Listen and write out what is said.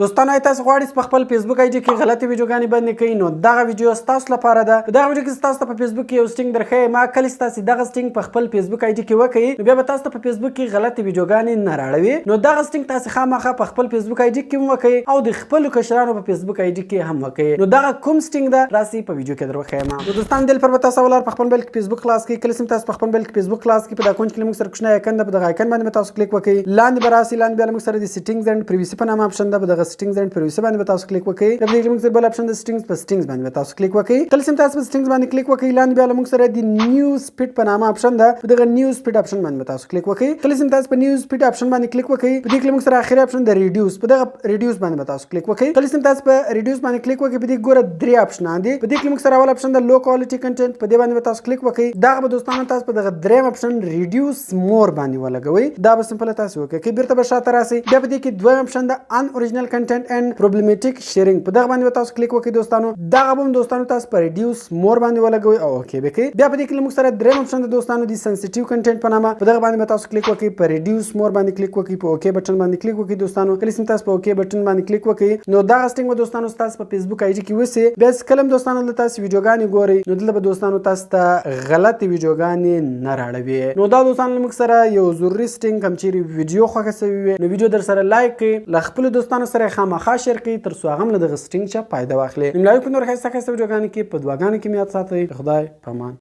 دوستانو تاسو غواړئ په خپل فیسبوک آی ډي کې غلطي ویډیوګانې بندې کړئ نو دغه ویډیو ستاسو لپاره ده. په دغه ویډیو کې تاسو ته په فیسبوک کې یو سټینګ درښیي. ما کله چې تاسو دغه سټینګ په خپل فیسبوک آی ډي کې وکړئ نو بیا به تاسو ته په فیسبوک کې غلطي ویډیوګانې نه راړوي. نو دغه سټینګ تاسو خامخا په خپل فیسبوک آی ډي کې هم وکړئ او د خپل کشرانو په فیسبوک آی ډي کې هم وکړئ. نو دغه کوم سټینګ ده راسي په ویډیو کې دروښیم. نو دوستان دل پر تاسو ولر په خپل موبایل کې فیسبوک خلاص کړئ. کله چې تاسو په خپل موبایل کې فیسبوک خلاص کړئ په دا کونج کې موږ سره کوښنه آیکن ده په دغه آیکن باندې تاسو کلیک وکړئ. لاندې به راسي لاندې بیا موږ سره د سیټینګز اینډ پریویسی په نامه اپشن ده په دغه سیټینګز اینډ پریویسی باندې تاسو کلیک وکړئ. بیا دغه موږ سره بل اپشن د سیټینګز په سیټینګز باندې تاسو کلیک وکړئ. کله چې تاسو په سیټینګز باندې کلیک وکړئ لاندې بیا موږ سره د نیو سپیډ په نامه اپشن ده په دغه نیو سپیډ اپشن باندې تاسو کلیک وکړئ. کله چې تاسو په نیو سپیډ اپشن باندې کلیک وکړئ په دې کې موږ سره اخیری اپشن د ریډیوس په دغه ریډیوس باندې تاسو کلیک وکړئ. کله چې تاسو په ریډیوس باندې کلیک وکړئ په دې ګوره درې اپشنان دي. په دې کې موږ سره اول اپشن د لو کوالټي کنټینټ په دې باندې تاسو کلیک وکړئ. دا به دوستانو تاسو په دغه دریم اپشن ریډیوس مور باندې ولګوئ. دا به سمپل تاسو وکړئ. بیرته به شاته راسي بیا په دې کې دویم اپشن د ان اوریجنل کنټینټ اینډ پرابلمټیک شیرینګ په دغه باندې تاسو کلیک وکړئ. دوستانو دا به دوستانو تاسو په ریډیوس مور باندې ولګوئ او اوکې به کړئ. بیا په دې کې موږ سره دریم اپشن د دوستانو د سنسټیو کنټینټ په نامه په دغه باندې تاسو کلیک وکړئ. په ریډیوس مور باندې کلیک وکړئ. په اوکې بٹن باندې کلیک وکړئ. دوستانو کله چې تاسو په اوکې بٹن باندې کلیک وکړئ نو دا سټینګ به دوستانو تاسو په فیسبوک آی ډي کې وسی. بیا کلم دوستانو د تاسو ویډیوګانې ګورئ نو دلته به دوستانو تاسو ته غلطي ویډیوګانې نه راړوي. نو دا دوستانو موږ سره یو ضروري سټینګ کوم چې ویډیو خوښه شوی وي نو ویډیو در سره لایک کړئ ل خپل دوستانو سره خامخا شیر کړئ تر څو هغه هم له دغه سټینګ څخه فائدہ واخلي. نو لایک نور خاصه ویډیوګانې کې په دواګانو کې میاد ساتئ. خدای پامان.